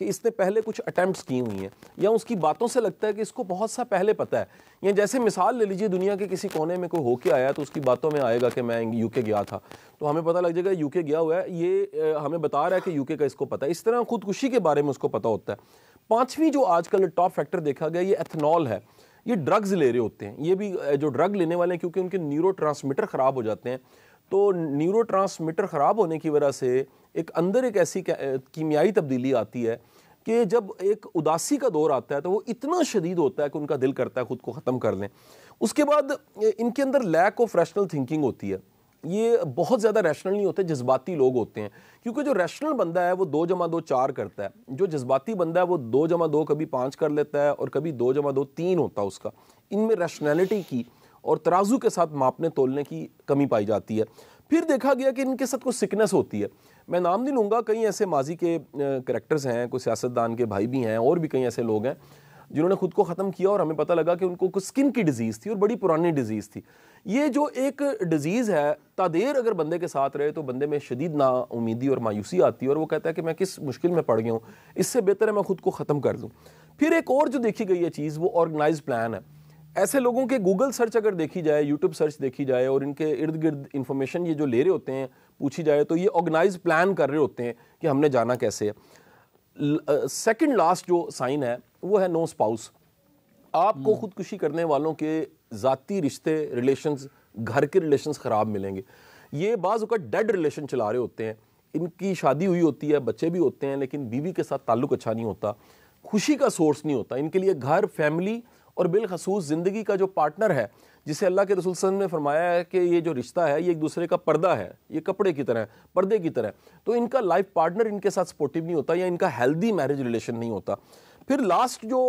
کہ اس نے پہلے کچھ اٹیمپٹس کی ہوئی ہیں یا اس کی باتوں سے لگتا ہے کہ اس کو بہت سا پہلے پتہ ہے. یا جیسے مثال لے لیجئے, دنیا کے کسی کونے میں کوئی ہو کے آیا تو اس کی باتوں میں آئے گا کہ میں یو کے گیا تھا, تو ہمیں پتہ لگ جائے گا یو کے گیا ہوا ہے, یہ ہمیں بتا رہا ہے کہ یو کے کا اس کو پتہ ہے. اس طرح خودکشی کے بارے میں اس کو پتہ ہوتا ہے. پانچویں جو آج کل ٹاپ فیکٹر دیکھا گیا یہ ایتھنول ہے. یہ ڈرگز لے رہے ہوتے ہیں, یہ بھی جو ڈرگ لینے والے ہیں کیونکہ ان کے نیورو ٹرانسمیٹر خراب ہو جاتے ہیں, تو نیورو ٹرانسمیٹر خراب ہونے کی وجہ سے ایک اندر ایک ایسی کیمیائی تبدیلی آتی ہے کہ جب ایک اداسی کا دور آتا ہے تو وہ اتنا شدید ہوتا ہے کہ ان کا دل کرتا ہے خود کو ختم کر لیں. اس کے بعد ان کے اندر لیک آف ریشنل تھنکنگ ہوتی ہے. یہ بہت زیادہ ریشنل نہیں ہوتے, جذباتی لوگ ہوتے ہیں, کیونکہ جو ریشنل بندہ ہے وہ 2 + 2 4 کرتا ہے. جو جذباتی بندہ ہے وہ 2 + 2 کبھی 5 کر لیتا ہے اور کبھی 2 + 2 3 ہوتا ہے اس کا. ان میں ریشنلٹی کی اور ترازو کے ساتھ ماپنے تولنے کی کمی پائی جاتی ہے. پھر دیکھا گیا کہ ان کے ساتھ کوئی سکنس ہوتی ہے. میں نام نہیں لوں گا, کئی ایسے ماضی کے کریکٹرز ہیں, کوئی سیاستدان کے بھائی بھی ہیں اور بھی کئی ایسے لوگ ہیں جنہوں نے خود کو ختم کیا اور ہمیں پتہ لگا کہ ان کو کوئی سکن کی ڈیزیز تھی اور بڑی پرانی ڈیزیز تھی. یہ جو ایک ڈیزیز ہے تادیر اگر بندے کے ساتھ رہے تو بندے میں شدید نا امیدی اور مایوسی آتی ہے اور وہ کہتا ہے کہ میں کس مشکل میں پڑ گیا ہوں, اس سے بہتر ہے میں خود کو ختم کر دوں. پھر ایک اور جو دیکھی گئی ہے چیز وہ آرگنائز پلان ہے. ایسے لوگوں کے گوگل سرچ اگر دیکھی جائے, یوٹیوب سرچ دیکھی جائے اور ان کے ارد گرد انفارمیشن یہ جو لے رہے ہوتے ہیں پوچھی جائے تو یہ آرگنائز پلان کر رہے ہوتے ہیں کہ ہم نے جانا کیسے ہے. سیکنڈ لاسٹ جو سائن ہے وہ ہے نو اسپاؤس. آپ کو خودکشی کرنے والوں کے ذاتی رشتے, ریلیشنز, گھر کے ریلیشنز خراب ملیں گے. یہ بعض اوقات ڈیڈ ریلیشن چلا رہے ہوتے ہیں, ان کی شادی ہوئی ہوتی ہے, بچے بھی ہوتے ہیں, لیکن بیوی کے ساتھ تعلق اچھا نہیں ہوتا, خوشی کا سورس نہیں ہوتا. ان کے لیے گھر, فیملی اور بالخصوص زندگی کا جو پارٹنر ہے, جسے اللہ کے رسول صلی اللہ علیہ وسلم نے فرمایا ہے کہ یہ جو رشتہ ہے یہ ایک دوسرے کا پردہ ہے, یہ کپڑے کی طرح ہے, پردے کی طرح ہے, تو ان کا لائف پارٹنر ان کے ساتھ سپورٹیو نہیں ہوتا یا ان کا ہیلدی میرج ریلیشن نہیں ہوتا. پھر لاسٹ جو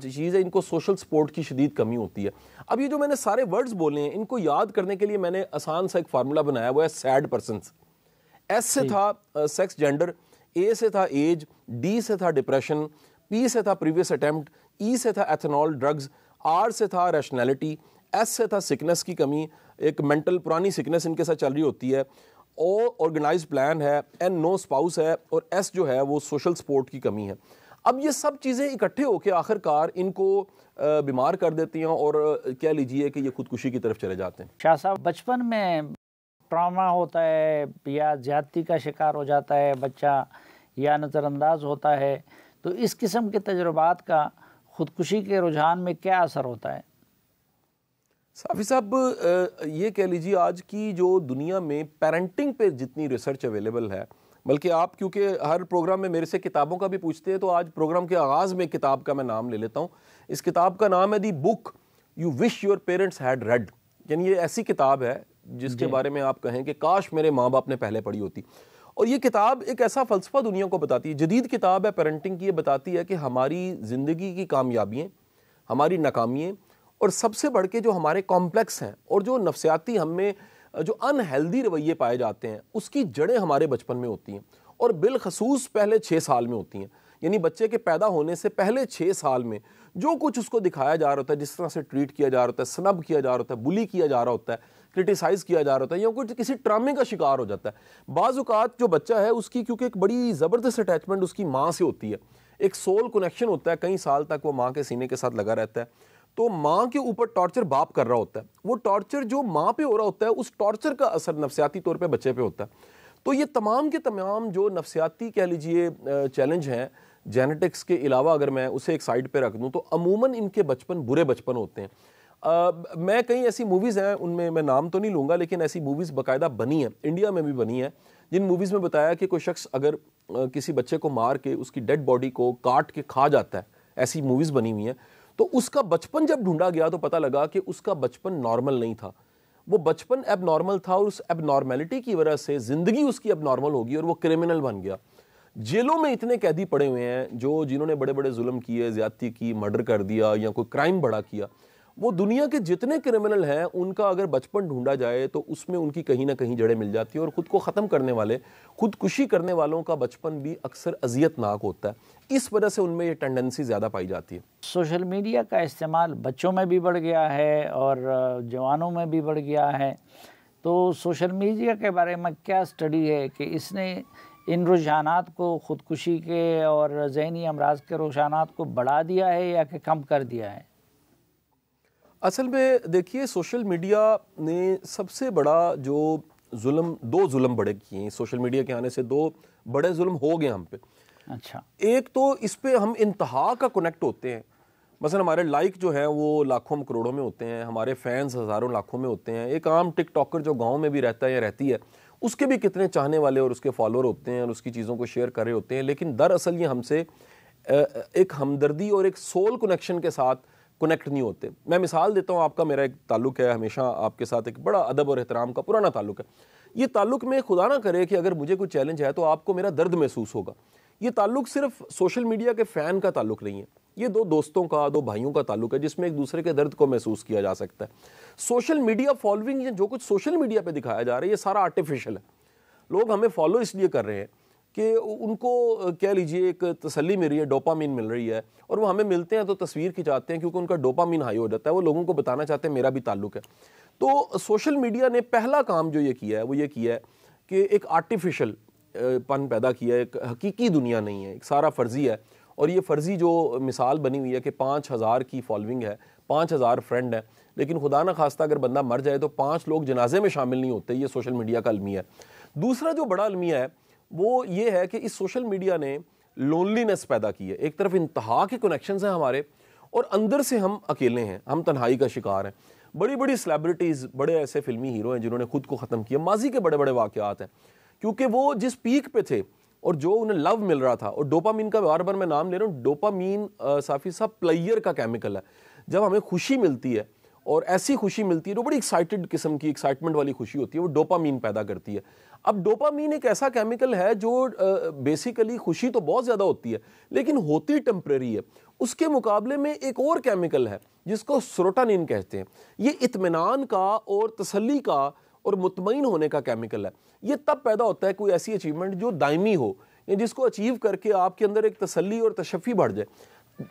چیز ہے, ان کو سوشل سپورٹ کی شدید کمی ہوتی ہے. اب یہ جو میں نے سارے ورڈز بولے ہیں ان کو یاد کرنے کے لیے میں نے آسان سا ایک فارمولا بنایا, وہ ہے سیڈ پرسنز. ایس سے تھا سیکس جینڈر, اے سے تھا ایج, ڈی سے تھا ڈپریشن, پی سے تھا پریویس اٹیمپٹ, ای سے تھا ایتھنول ڈرگز, آر سے تھا ریشنلٹی, ایس سے تھا سکنس کی کمی, ایک مینٹل پرانی سکنس ان کے ساتھ چل رہی ہوتی ہے, او آرگنائز پلان ہے, این نو اسپاؤس ہے, اور ایس جو ہے وہ سوشل سپورٹ کی کمی ہے. اب یہ سب چیزیں اکٹھے ہو کے آخر کار ان کو بیمار کر دیتی ہیں اور کہہ لیجئے کہ یہ خودکشی کی طرف چلے جاتے ہیں. شاہ صاحب, بچپن میں ٹراما ہوتا ہے یا زیادتی کا شکار ہو جاتا ہے بچہ یا نظر انداز ہوتا ہے, تو اس قسم کے تجربات کا خودکشی کے رجحان میں کیا اثر ہوتا ہے؟ صافی صاحب, یہ کہہ لیجیے آج کی جو دنیا میں پیرنٹنگ پہ جتنی ریسرچ اویلیبل ہے, بلکہ آپ کیونکہ ہر پروگرام میں میرے سے کتابوں کا بھی پوچھتے ہیں تو آج پروگرام کے آغاز میں کتاب کا میں نام لے لیتا ہوں. اس کتاب کا نام ہے the book you wish your parents had read. یعنی یہ ایسی کتاب ہے جس کے بارے میں آپ کہیں کہ کاش میرے ماں باپ نے پہلے پڑھی ہوتی. اور یہ کتاب ایک ایسا فلسفہ دنیا کو بتاتی ہے, جدید کتاب ہے پیرنٹنگ کی, یہ بتاتی ہے کہ ہماری زندگی کی کامیابیاں, ہماری ناکامیاں اور سب سے بڑھ کے جو ہمارے کمپلیکس ہیں اور جو نفسیاتی ہم میں جو ان ہیلدی رویے پائے جاتے ہیں اس کی جڑیں ہمارے بچپن میں ہوتی ہیں اور بالخصوص پہلے 6 سال میں ہوتی ہیں. یعنی بچے کے پیدا ہونے سے پہلے 6 سال میں جو کچھ اس کو دکھایا جا رہا ہوتا ہے, جس طرح سے ٹریٹ کیا جا رہا ہوتا ہے, سنب کیا جا رہا ہوتا ہے, بلی کیا جا رہا ہوتا ہے, کرٹیسائز کیا جا رہا ہوتا ہے, یا کوئی کسی ٹرامے کا شکار ہو جاتا ہے. بعض اوقات جو بچہ ہے اس کی کیونکہ ایک بڑی زبردست اٹیچمنٹ اس کی ماں سے ہوتی ہے, ایک سول کنیکشن ہوتا ہے, کئی سال تک وہ ماں کے سینے کے ساتھ لگا رہتا ہے, تو ماں کے اوپر ٹارچر باپ کر رہا ہوتا ہے, وہ ٹارچر جو ماں پہ ہو رہا ہوتا ہے اس ٹارچر کا اثر نفسیاتی طور پہ بچے پہ ہوتا ہے. تو یہ تمام کے تمام جو نفسیاتی کہہ لیجئے چیلنج ہیں جینیٹکس کے علاوہ, اگر میں اسے ایک سائڈ پہ رکھ دوں تو عموماً ان کے بچپن برے بچپن ہوتے ہیں. میں کئی ایسی موویز ہیں, ان میں نام تو نہیں لوں گا, لیکن ایسی موویز باقاعدہ بنی ہیں, انڈیا میں بھی بنی ہیں, جن موویز میں بتایا کہ کوئی شخص اگر کسی بچے کو مار کے اس کی ڈیڈ باڈی کو کاٹ کے کھا جاتا ہے, ایسی موویز بنی ہوئی ہیں. تو اس کا بچپن جب ڈھونڈا گیا تو پتہ لگا کہ اس کا بچپن نارمل نہیں تھا, وہ بچپن ایب نارمل تھا, اور اس ایب نارملٹی کی وجہ سے زندگی اس کی ایب نارمل ہوگی اور وہ کرمنل بن گیا. جیلوں میں اتنے قیدی پڑے ہوئے ہیں جنہوں نے بڑے بڑے ظلم کیے, زیادتی کی, مرڈر کر دیا یا کوئی کرائم بڑا کیا. وہ دنیا کے جتنے کرمنل ہیں ان کا اگر بچپن ڈھونڈا جائے تو اس میں ان کی کہیں نہ کہیں جڑیں مل جاتی ہیں, اور خود کو ختم کرنے والے, خودکشی کرنے والوں کا بچپن بھی اکثر اذیت ناک ہوتا ہے. اس وجہ سے ان میں یہ ٹینڈنسی زیادہ پائی جاتی ہے. سوشل میڈیا کا استعمال بچوں میں بھی بڑھ گیا ہے اور جوانوں میں بھی بڑھ گیا ہے, تو سوشل میڈیا کے بارے میں کیا سٹڈی ہے کہ اس نے ان رجحانات کو خودکشی کے اور ذہنی امراض کے رجحانات کو بڑھا دیا ہے یا کہ کم کر دیا ہے؟ اصل میں دیکھیے سوشل میڈیا نے سب سے بڑا جو ظلم، دو ظلم بڑے کیے ہیں سوشل میڈیا کے آنے سے، دو بڑے ظلم ہو گئے ہم پہ. اچھا. ایک تو اس پہ ہم انتہا کا کنیکٹ ہوتے ہیں، مثلا ہمارے لائک جو ہیں وہ لاکھوں کروڑوں میں ہوتے ہیں، ہمارے فینز ہزاروں لاکھوں میں ہوتے ہیں. ایک عام ٹک ٹاکر جو گاؤں میں بھی رہتا ہے یا رہتی ہے، اس کے بھی کتنے چاہنے والے اور اس کے فالوور ہوتے ہیں اور اس کی چیزوں کو شیئر کر رہے ہوتے ہیں، لیکن دراصل یہ ہم سے ایک ہمدردی اور ایک سول کنیکشن کے ساتھ کنیکٹ نہیں ہوتے. میں مثال دیتا ہوں آپ کا، میرا ایک تعلق ہے ہمیشہ آپ کے ساتھ، ایک بڑا ادب اور احترام کا پرانا تعلق ہے. یہ تعلق میں خدا نہ کرے کہ اگر مجھے کوئی چیلنج ہے تو آپ کو میرا درد محسوس ہوگا. یہ تعلق صرف سوشل میڈیا کے فین کا تعلق نہیں ہے، یہ دو دوستوں کا، دو بھائیوں کا تعلق ہے جس میں ایک دوسرے کے درد کو محسوس کیا جا سکتا ہے. سوشل میڈیا فالوئنگ، جو کچھ سوشل میڈیا پہ دکھایا جا رہا ہے یہ سارا آرٹیفیشل ہے. لوگ ہمیں فالو اس لیے کر رہے ہیں کہ ان کو کہہ لیجئے ایک تسلی مل رہی ہے، ڈوپامین مل رہی ہے، اور وہ ہمیں ملتے ہیں تو تصویر کھنچاتے ہیں کیونکہ ان کا ڈوپامین ہائی ہو جاتا ہے، وہ لوگوں کو بتانا چاہتے ہیں میرا بھی تعلق ہے. تو سوشل میڈیا نے پہلا کام جو یہ کیا ہے وہ یہ کیا ہے کہ ایک آرٹیفیشل پن پیدا کیا ہے. ایک حقیقی دنیا نہیں ہے، ایک سارا فرضی ہے. اور یہ فرضی جو مثال بنی ہوئی ہے کہ 5000 کی فالوئنگ ہے، 5000 فرینڈ ہیں، لیکن خدا نہ خواستہ اگر بندہ مر جائے تو 5 لوگ جنازے میں شامل نہیں ہوتے. یہ سوشل میڈیا کا المیہ ہے. دوسرا جو بڑا المیہ ہے وہ یہ ہے کہ اس سوشل میڈیا نے لونلینس پیدا کی ہے. ایک طرف انتہا کے کنیکشنز ہیں ہمارے، اور اندر سے ہم اکیلے ہیں، ہم تنہائی کا شکار ہیں. بڑی بڑی سیلیبریٹیز، بڑے ایسے فلمی ہیرو ہیں جنہوں نے خود کو ختم کیا. ماضی کے بڑے بڑے واقعات ہیں، کیونکہ وہ جس پیک پہ تھے اور جو انہیں لو مل رہا تھا، اور ڈوپامین کا بار بار میں نام لے رہا ہوں، ڈوپامین صافی صاحب پلیئر کا کیمیکل ہے. جب ہمیں خوشی ملتی ہے اور ایسی خوشی ملتی ہے جو بڑی ایکسائٹڈ قسم کی، ایکسائٹمنٹ والی خوشی ہوتی ہے، وہ ڈوپامین پیدا کرتی ہے. اب ڈوپامین ایک ایسا کیمیکل ہے جو بیسیکلی خوشی تو بہت زیادہ ہوتی ہے لیکن ہوتی ٹیمپریری ہے. اس کے مقابلے میں ایک اور کیمیکل ہے جس کو سیروٹونین کہتے ہیں. یہ اطمینان کا اور تسلی کا اور مطمئن ہونے کا کیمیکل ہے. یہ تب پیدا ہوتا ہے کوئی ایسی اچیومنٹ جو دائمی ہو، یا جس کو اچیو کر کے آپ کے اندر ایک تسلی اور تشفی بڑھ جائے.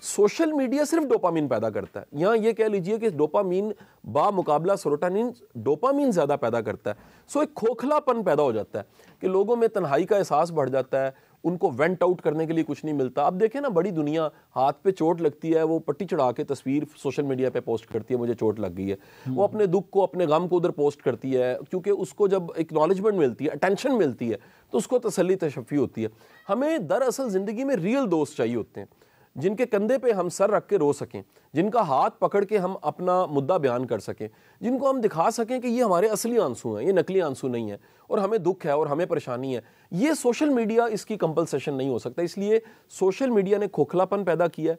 سوشل میڈیا صرف ڈوپامین پیدا کرتا ہے. یہاں یہ کہہ لیجئے کہ ڈوپامین با مقابلہ سیروٹونین ڈوپامین زیادہ پیدا کرتا ہے. سو ایک کھوکھلا پن پیدا ہو جاتا ہے کہ لوگوں میں تنہائی کا احساس بڑھ جاتا ہے، ان کو وینٹ آؤٹ کرنے کے لیے کچھ نہیں ملتا. اب دیکھیں نا، بڑی دنیا ہاتھ پہ چوٹ لگتی ہے، وہ پٹی چڑھا کے تصویر سوشل میڈیا پہ پوسٹ کرتی ہے، مجھے چوٹ لگ گئی ہے. وہ اپنے دکھ کو، اپنے غم کو ادھر پوسٹ کرتی ہے، کیونکہ اس کو جب اکنالجمنٹ ملتی ہے، اٹینشن ملتی ہے، تو اس کو تسلی تشفی ہوتی ہے. ہمیں دراصل زندگی میں ریئل دوست چاہیے ہوتے ہیں جن کے کندھے پہ ہم سر رکھ کے رو سکیں، جن کا ہاتھ پکڑ کے ہم اپنا مدعا بیان کر سکیں، جن کو ہم دکھا سکیں کہ یہ ہمارے اصلی آنسو ہیں، یہ نقلی آنسو نہیں ہیں، اور ہمیں دکھ ہے اور ہمیں پریشانی ہے. یہ سوشل میڈیا اس کی کمپلسیشن نہیں ہو سکتا. اس لیے سوشل میڈیا نے کھوکھلا پن پیدا کیا ہے،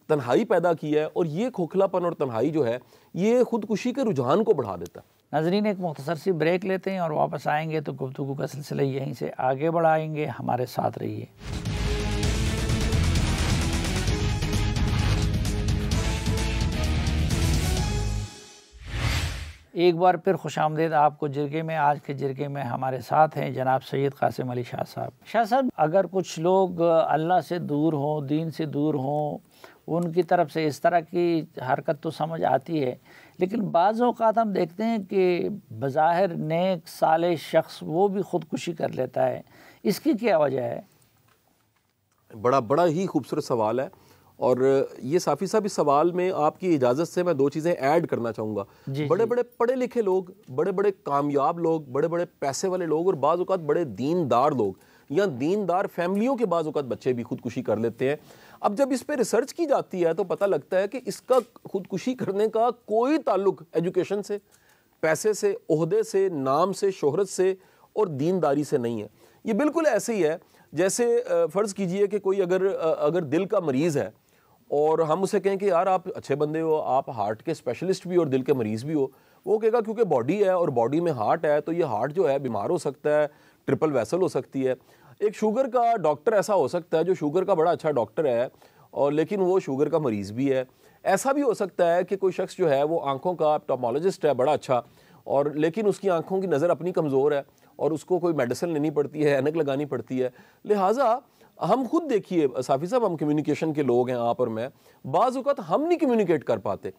تنہائی پیدا کی ہے، اور یہ کھوکھلا پن اور تنہائی جو ہے یہ خودکشی کے رجحان کو بڑھا دیتا ہے. ناظرین، ایک مختصر سی بریک لیتے ہیں اور واپس آئیں گے تو گفتگو کا سلسلہ یہیں سے آگے بڑھائیں گے. ہمارے ساتھ رہیے. ایک بار پھر خوش آمدید آپ کو جرگے میں. آج کے جرگے میں ہمارے ساتھ ہیں جناب سید قاسم علی شاہ صاحب. شاہ صاحب، اگر کچھ لوگ اللہ سے دور ہوں، دین سے دور ہوں، ان کی طرف سے اس طرح کی حرکت تو سمجھ آتی ہے، لیکن بعض اوقات ہم دیکھتے ہیں کہ بظاہر نیک صالح شخص وہ بھی خودکشی کر لیتا ہے. اس کی کیا وجہ ہے؟ بڑا ہی خوبصورت سوال ہے، اور یہ صافی صاحب اس سوال میں آپ کی اجازت سے میں 2 چیزیں ایڈ کرنا چاہوں گا. بڑے بڑے پڑھے لکھے لوگ، بڑے بڑے کامیاب لوگ، بڑے بڑے پیسے والے لوگ، اور بعض اوقات بڑے دیندار لوگ یا دیندار فیملیوں کے بعض اوقات بچے بھی خودکشی کر لیتے ہیں. اب جب اس پہ ریسرچ کی جاتی ہے تو پتہ لگتا ہے کہ اس کا خودکشی کرنے کا کوئی تعلق ایجوکیشن سے، پیسے سے، عہدے سے، نام سے، شہرت سے اور دینداری سے نہیں ہے. یہ بالکل ایسے ہی ہے جیسے فرض کیجئے کہ کوئی اگر دل کا مریض ہے اور ہم اسے کہیں کہ یار آپ اچھے بندے ہو، آپ ہارٹ کے اسپیشلسٹ بھی اور دل کے مریض بھی ہو، وہ کہے گا کیونکہ باڈی ہے اور باڈی میں ہارٹ ہے تو یہ ہارٹ جو ہے بیمار ہو سکتا ہے، ٹرپل ویسل ہو سکتی ہے. ایک شوگر کا ڈاکٹر ایسا ہو سکتا ہے جو شوگر کا بڑا اچھا ڈاکٹر ہے اور لیکن وہ شوگر کا مریض بھی ہے. ایسا بھی ہو سکتا ہے کہ کوئی شخص جو ہے وہ آنکھوں کا آپٹالمولوجسٹ ہے بڑا اچھا، اور لیکن اس کی آنکھوں کی نظر اپنی کمزور ہے اور اس کو کوئی میڈیسن لینی پڑتی ہے، اینک لگانی پڑتی ہے. لہٰذا ہم خود دیکھیے صافی صاحب، ہم کمیونیکیشن کے لوگ ہیں آپ اور میں، بعض اوقات ہم نہیں کمیونیکیٹ کر پاتے.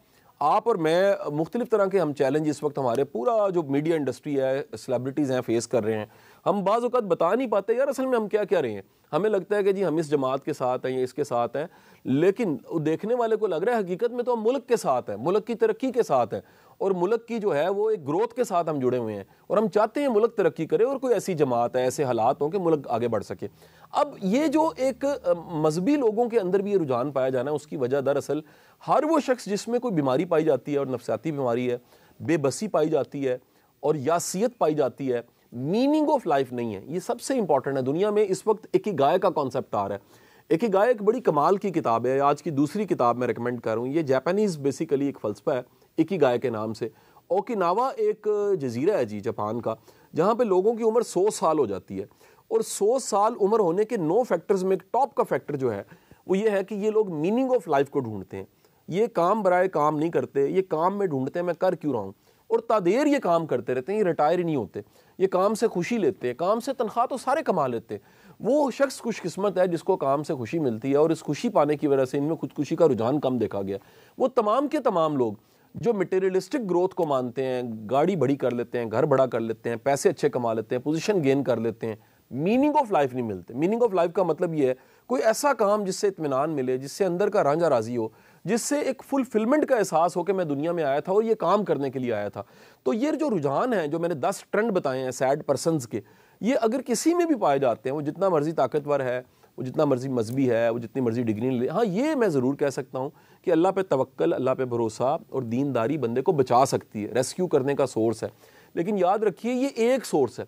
آپ اور میں مختلف طرح کے ہم چیلنج اس وقت ہمارے پورا جو میڈیا انڈسٹری ہے، سیلیبریٹیز ہیں، فیس کر رہے ہیں. ہم بعض اوقات بتا نہیں پاتے یار اصل میں ہم کیا کیا رہے ہیں. ہمیں لگتا ہے کہ جی ہم اس جماعت کے ساتھ ہیں یا اس کے ساتھ ہیں، لیکن دیکھنے والے کو لگ رہا ہے حقیقت میں تو ہم ملک کے ساتھ ہیں، ملک کی ترقی کے ساتھ ہیں، اور ملک کی جو ہے وہ ایک گروتھ کے ساتھ ہم جڑے ہوئے ہیں، اور ہم چاہتے ہیں ملک ترقی کرے اور کوئی ایسی جماعت ہے، ایسے حالات ہوں کہ ملک آگے بڑھ سکے. اب یہ جو ایک مذہبی لوگوں کے اندر بھی یہ رجحان پایا جانا ہے، اس کی وجہ دراصل ہر وہ شخص جس میں کوئی بیماری پائی جاتی ہے، اور نفسیاتی بیماری ہے، بے بسی پائی جاتی ہے، اور یاسیت پائی جاتی ہے، میننگ آف لائف نہیں ہے. یہ سب سے امپورٹنٹ ہے. دنیا میں اس وقت اکیگائے کا کانسیپٹ آ رہا ہے. اکیگائے ایک بڑی کمال کی کتاب ہے، آج کی دوسری کتاب میں ریکمینڈ کر رہا ہوں. یہ جاپانیز بیسیکلی ایک فلسفہ ہے اکیگائے کے نام سے. اوکیناوا ایک جزیرہ ہے جی جاپان کا، جہاں پہ لوگوں کی عمر 100 سال ہو جاتی ہے، اور 100 سال عمر ہونے کے 9 فیکٹرز میں ایک ٹاپ کا فیکٹر جو ہے وہ یہ ہے کہ یہ لوگ میننگ آف لائف کو ڈھونڈتے ہیں. یہ کام برائے کام نہیں کرتے، یہ کام میں ڈھونڈتے ہیں میں کر کیوں رہا ہوں، اور تادیر یہ کام کرتے رہتے ہیں، یہ ریٹائر ہی نہیں ہوتے، یہ کام سے خوشی لیتے ہیں. کام سے تنخواہ تو سارے کما لیتے ہیں. وہ شخص خوش قسمت ہے جس کو کام سے خوشی ملتی ہے، اور اس خوشی پانے کی وجہ سے ان میں خودکشی کا رجحان کم دیکھا گیا. وہ تمام کے تمام لوگ جو مٹیریلسٹک گروتھ کو مانتے ہیں، گاڑی بڑی کر لیتے ہیں، گھر بڑا کر لیتے ہیں، پیسے اچھے کما لیتے ہیں، پوزیشن گین کر لیتے ہیں، میننگ آف لائف نہیں ملتے. میننگ آف لائف کا مطلب یہ ہے کوئی ایسا کام جس سے اطمینان ملے، جس سے اندر کا رانجھا راضی ہو، جس سے ایک فلفلمنٹ کا احساس ہو کہ میں دنیا میں آیا تھا اور یہ کام کرنے کے لیے آیا تھا. تو یہ جو رجحان ہیں جو میں نے 10 ٹرینڈ بتائے ہیں سیڈ پرسنز کے، یہ اگر کسی میں بھی پائے جاتے ہیں، وہ جتنا مرضی طاقتور ہے، وہ جتنا مرضی مذہبی ہے، وہ جتنی مرضی ڈگری لے، ہاں یہ میں ضرور کہہ سکتا ہوں کہ اللہ پہ توکل، اللہ پہ بھروسہ اور دینداری بندے کو بچا سکتی ہے، ریسکیو کرنے کا سورس ہے. لیکن یاد رکھیے یہ ایک سورس ہے.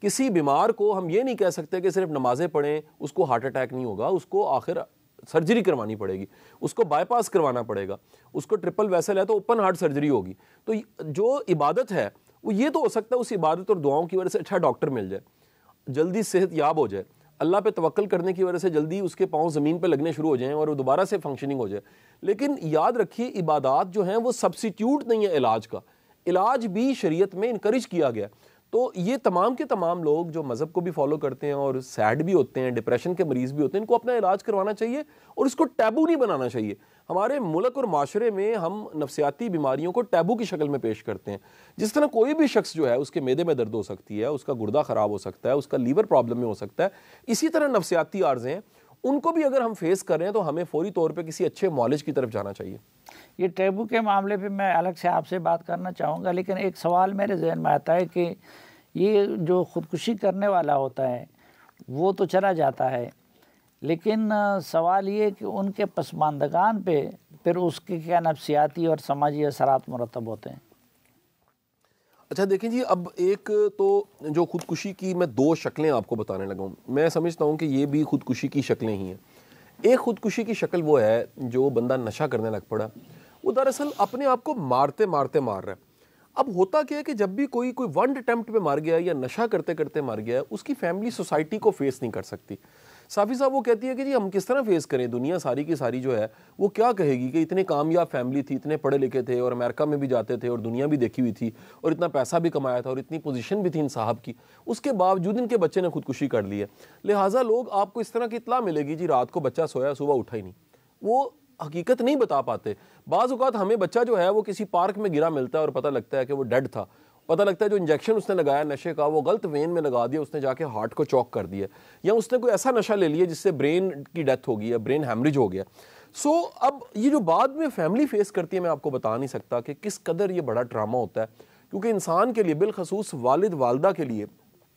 کسی بیمار کو ہم یہ نہیں کہہ سکتے کہ صرف نمازیں پڑھیں اس کو ہارٹ اٹیک نہیں ہوگا، اس کو آخر سرجری کروانی پڑے گی، اس کو بائی پاس کروانا پڑے گا، اس کو ٹرپل ویسل ہے تو اوپن ہارٹ سرجری ہوگی. تو جو عبادت ہے وہ یہ تو ہو سکتا ہے اس عبادت اور دعاؤں کی وجہ سے اچھا ڈاکٹر مل جائے، جلدی صحت یاب ہو جائے، اللہ پہ توکل کرنے کی وجہ سے جلدی اس کے پاؤں زمین پہ لگنے شروع ہو جائیں اور وہ دوبارہ سے فنکشننگ ہو جائے. لیکن یاد رکھیے عبادات جو ہیں وہ سبسٹیوٹ نہیں ہے علاج کا، علاج بھی شریعت میں انکریج کیا گیا. تو یہ تمام کے تمام لوگ جو مذہب کو بھی فالو کرتے ہیں اور سیڈ بھی ہوتے ہیں، ڈپریشن کے مریض بھی ہوتے ہیں، ان کو اپنا علاج کروانا چاہیے اور اس کو ٹیبو نہیں بنانا چاہیے. ہمارے ملک اور معاشرے میں ہم نفسیاتی بیماریوں کو ٹیبو کی شکل میں پیش کرتے ہیں. جس طرح کوئی بھی شخص جو ہے اس کے معدے میں درد ہو سکتی ہے، اس کا گردہ خراب ہو سکتا ہے، اس کا لیور پرابلم میں ہو سکتا ہے، اسی طرح نفسیاتی عارضے ہیں، ان کو بھی اگر ہم فیس کر رہے ہیں تو ہمیں فوری طور پہ کسی اچھے معالج کی طرف جانا چاہیے. یہ ٹیبو کے معاملے پہ میں الگ سے آپ سے بات کرنا چاہوں گا، لیکن ایک سوال میرے ذہن میں آتا ہے کہ یہ جو خودکشی کرنے والا ہوتا ہے وہ تو چلا جاتا ہے، لیکن سوال یہ کہ ان کے پسماندگان پہ پھر اس کے کیا نفسیاتی اور سماجی اثرات مرتب ہوتے ہیں؟ اچھا دیکھیں جی، اب ایک تو جو خودکشی کی میں 2 شکلیں آپ کو بتانے لگا ہوں، میں سمجھتا ہوں کہ یہ بھی خودکشی کی شکلیں ہی ہیں. ایک خودکشی کی شکل وہ ہے جو بندہ نشہ کرنے لگ پڑا، وہ دراصل اپنے آپ کو مارتے مارتے مار رہا ہے. اب ہوتا کیا ہے کہ جب بھی کوئی ون اٹیمپٹ پہ مار گیا ہے یا نشہ کرتے کرتے مار گیا ہے، اس کی فیملی سوسائٹی کو فیس نہیں کر سکتی. صافی صاحب وہ کہتی ہے کہ جی ہم کس طرح فیس کریں، دنیا ساری کی ساری جو ہے وہ کیا کہے گی کہ اتنے کامیاب فیملی تھی، اتنے پڑھے لکھے تھے اور امریکہ میں بھی جاتے تھے اور دنیا بھی دیکھی ہوئی تھی اور اتنا پیسہ بھی کمایا تھا اور اتنی پوزیشن بھی تھی ان صاحب کی، اس کے باوجود ان کے بچے نے خودکشی کر لی ہے. لہٰذا لوگ آپ کو اس طرح کی اطلاع ملے گی جی رات کو بچہ سویا صبح اٹھا ہی نہیں، وہ حقیقت نہیں بتا پاتے. بعض اوقات ہمیں بچہ جو ہے وہ کسی پارک میں گرا ملتا ہے اور پتہ لگتا ہے کہ وہ ڈیڈ تھا، پتہ لگتا ہے جو انجیکشن اس نے لگایا نشے کا وہ غلط وین میں لگا دیا، اس نے جا کے ہارٹ کو چوک کر دیا، یا اس نے کوئی ایسا نشہ لے لیا جس سے برین کی ڈیتھ ہو گئی یا برین ہیمریج ہو گیا. سو اب یہ جو بعد میں فیملی فیس کرتی ہے میں آپ کو بتا نہیں سکتا کہ کس قدر یہ بڑا ڈرامہ ہوتا ہے، کیونکہ انسان کے لیے بالخصوص والد والدہ کے لیے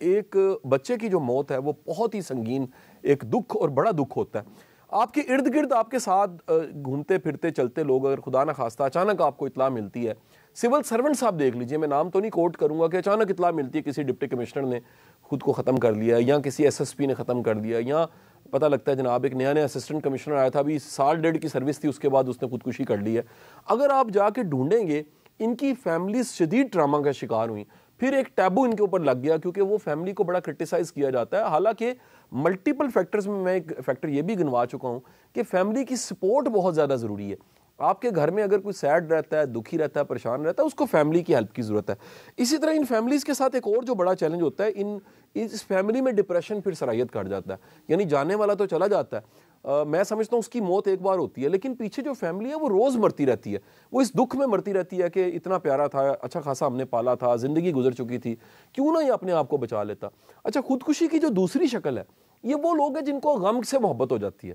ایک بچے کی جو موت ہے وہ بہت ہی سنگین ایک دکھ اور بڑا دکھ ہوتا ہے. آپ کے ارد گرد آپ کے ساتھ گھومتے پھرتے چلتے لوگ اگر خدا نہ خواستہ اچانک آپ کو اطلاع ملتی ہے، سول سرونٹس آپ دیکھ لیجئے، میں نام تو نہیں کوٹ کروں گا، کہ اچانک اطلاع ملتی ہے کسی ڈپٹی کمشنر نے خود کو ختم کر لیا یا کسی ایس ایس پی نے ختم کر دیا، یا پتہ لگتا ہے جناب ایک نیا اسسٹنٹ کمشنر آیا تھا، ابھی 1.5 کی سروس تھی، اس کے بعد اس نے خودکشی کر لی ہے. اگر آپ جا کے ڈھونڈیں گے ان کی فیملیز شدید ٹراما کا شکار ہوئیں، پھر ایک ٹیبو ان کے اوپر لگ گیا کیونکہ وہ فیملی کو بڑا کرٹیسائز کیا جاتا ہے. حالانکہ ملٹیپل فیکٹرز میں ایک فیکٹر یہ بھی گنوا چکا ہوں کہ فیملی کی سپورٹ بہت زیادہ ضروری ہے. آپ کے گھر میں اگر کوئی سیڈ رہتا ہے، دکھی رہتا ہے، پریشان رہتا ہے، اس کو فیملی کی ہیلپ کی ضرورت ہے. اسی طرح ان فیملیز کے ساتھ ایک اور جو بڑا چیلنج ہوتا ہے، اس فیملی میں ڈپریشن پھر سرایت کر جاتا ہے، یعنی جانے والا تو چلا جاتا ہے، میں سمجھتا ہوں اس کی موت ایک بار ہوتی ہے، لیکن پیچھے جو فیملی ہے وہ روز مرتی رہتی ہے، وہ اس دکھ میں مرتی رہتی ہے کہ اتنا پیارا تھا، اچھا خاصا ہم نے پالا تھا، زندگی گزر چکی تھی، کیوں نہ یہ اپنے آپ کو بچا لیتا۔ اچھا، خودکشی کی جو دوسری شکل ہے، یہ وہ لوگ ہیں جن کو غم سے محبت ہو جاتی ہے۔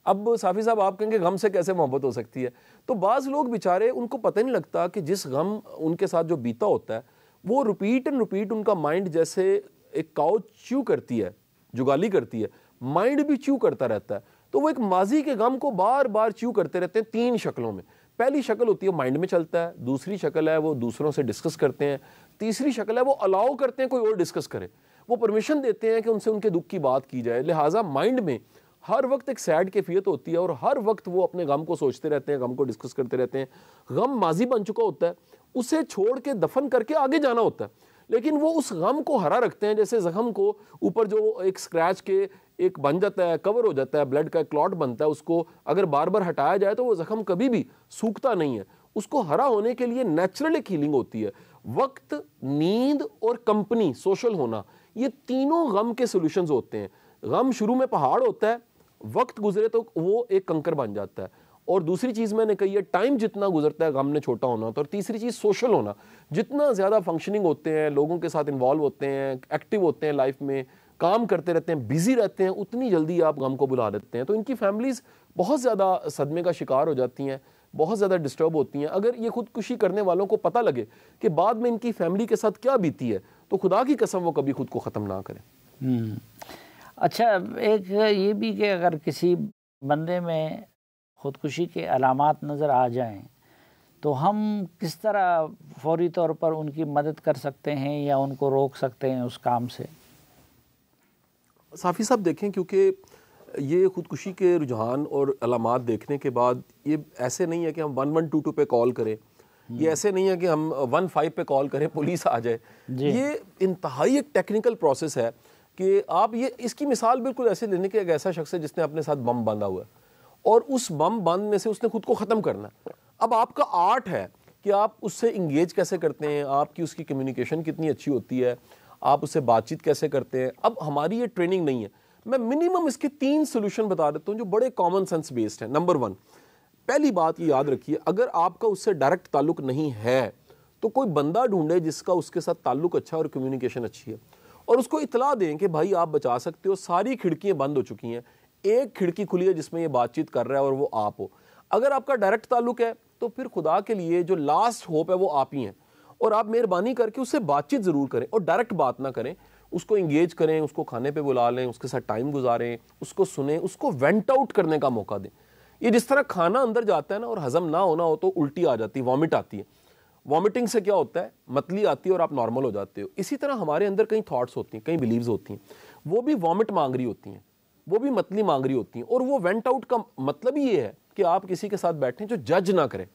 اب صافی صاحب آپ کہیں گے غم سے کیسے محبت ہو سکتی ہے؟ تو بعض لوگ بیچارے، ان کو پتہ نہیں لگتا کہ جس غم ان کے ساتھ جو بیتا ہوتا ہے وہ ریپیٹ ان کا مائنڈ جیسے ایک کاؤ چیو کرتی ہے، جگالی کرتی ہے، مائنڈ بھی چیو کرتا رہتا ہے، تو وہ ایک ماضی کے غم کو بار بار چیو کرتے رہتے ہیں 3 شکلوں میں۔ پہلی شکل ہوتی ہے مائنڈ میں چلتا ہے، دوسری شکل ہے وہ دوسروں سے ڈسکس کرتے ہیں، تیسری شکل ہے وہ الاؤ کرتے ہیں کوئی اور ڈسکس کرے، وہ پرمیشن دیتے ہیں کہ ان سے ان کے دکھ کی بات کی جائے۔ لہٰذا مائنڈ میں ہر وقت ایک سیڈ کیفیت ہوتی ہے اور ہر وقت وہ اپنے غم کو سوچتے رہتے ہیں، غم کو ڈسکس کرتے رہتے ہیں۔ غم ماضی بن چکا ہوتا ہے، اسے چھوڑ کے دفن کر کے آگے جانا ہوتا ہے، لیکن وہ اس غم کو ہرا رکھتے ہیں، جیسے زخم کو اوپر جو ایک سکریچ کے ایک بن جاتا ہے، کور ہو جاتا ہے، بلڈ کا ایک کلاٹ بنتا ہے، اس کو اگر بار بار ہٹایا جائے تو وہ زخم کبھی بھی سوکھتا نہیں ہے۔ اس کو ہرا ہونے کے لیے نیچرل ایک ہیلنگ ہوتی ہے۔ وقت، نیند اور کمپنی، سوشل ہونا، یہ تینوں غم کے سولوشنز ہوتے ہیں۔ غم شروع میں پہاڑ ہوتا ہے، وقت گزرے تو وہ ایک کنکر بن جاتا ہے۔ اور دوسری چیز میں نے کہی ہے، ٹائم جتنا گزرتا ہے غم نے چھوٹا ہونا ہوتا ہے۔ اور تیسری چیز سوشل ہونا، جتنا زیادہ فنکشننگ ہوتے ہیں، لوگوں کے ساتھ انوالو ہوتے ہیں، ایکٹیو ہوتے ہیں لائف میں، کام کرتے رہتے ہیں، بیزی رہتے ہیں، اتنی جلدی آپ غم کو بلا لیتے ہیں۔ تو ان کی فیملیز بہت زیادہ صدمے کا شکار ہو جاتی ہیں، بہت زیادہ ڈسٹرب ہوتی ہیں۔ اگر یہ خودکشی کرنے والوں کو پتہ لگے کہ بعد میں ان کی فیملی کے ساتھ کیا بیتی ہے، تو خدا کی قسم وہ کبھی خود کو ختم نہ کریں۔ اچھا، ایک یہ بھی کہ اگر کسی بندے میں خودکشی کے علامات نظر آ جائیں تو ہم کس طرح فوری طور پر ان کی مدد کر سکتے ہیں یا ان کو روک سکتے ہیں اس کام سے؟ صافی صاحب دیکھیں، کیونکہ یہ خودکشی کے رجحان اور علامات دیکھنے کے بعد یہ ایسے نہیں ہے کہ ہم 1122 پہ کال کریں، یہ ایسے نہیں ہے کہ ہم 15 پہ کال کریں پولیس آ جائے۔ یہ انتہائی ایک ٹیکنیکل پروسیس ہے کہ آپ یہ اس کی مثال بالکل ایسے لینے کے ایک ایسا شخص ہے جس نے اپنے ساتھ بم باندھا ہوا ہے اور اس بم باندھنے سے اس نے خود کو ختم کرنا ہے۔ اب آپ کا آرٹ ہے کہ آپ اس سے انگیج کیسے کرتے ہیں، آپ کی اس کی کمیونیکیشن کتنی اچھی ہوتی ہے، آپ اس سے بات چیت کیسے کرتے ہیں۔ اب ہماری یہ ٹریننگ نہیں ہے، میں منیمم اس کے 3 سولوشن بتا دیتا ہوں جو بڑے کامن سینس بیسڈ ہیں۔ نمبر 1، پہلی بات یہ یاد رکھیے، اگر آپ کا اس سے ڈائریکٹ تعلق نہیں ہے تو کوئی بندہ ڈھونڈے جس کا اس کے ساتھ تعلق اچھا اور کمیونیکیشن اچھی ہے، اور اس کو اطلاع دیں کہ بھائی آپ بچا سکتے ہو، ساری کھڑکیاں بند ہو چکی ہیں، ایک کھڑکی کھلی ہے جس میں یہ بات چیت کر رہا ہے اور وہ آپ ہو۔ اگر آپ کا ڈائریکٹ تعلق ہے تو پھر خدا کے لیے جو لاسٹ ہوپ ہے وہ آپ ہی ہیں، اور آپ مہربانی کر کے اس سے بات چیت ضرور کریں اور ڈائریکٹ بات نہ کریں، اس کو انگیج کریں، اس کو کھانے پہ بلا لیں، اس کے ساتھ ٹائم گزاریں، اس کو سنیں، اس کو وینٹ آؤٹ کرنے کا موقع دیں۔ یہ جس طرح کھانا اندر جاتا ہے نا اور ہضم نہ ہونا ہو تو الٹی آ جاتی ہے، وامٹ آتی ہے، وامٹنگ سے کیا ہوتا ہے، متلی آتی ہے اور آپ نارمل ہو جاتے ہو۔ اسی طرح ہمارے اندر کئی تھاٹس ہوتی ہیں، کئی بلیوز ہوتی ہیں، وہ بھی وامٹ مانگ رہی ہوتی ہیں، وہ بھی متلی مانگ رہی ہوتی ہیں، اور وہ وینٹ آؤٹ کا مطلب ہی یہ ہے کہ آپ کسی کے ساتھ بیٹھیں جو جج نہ کرے،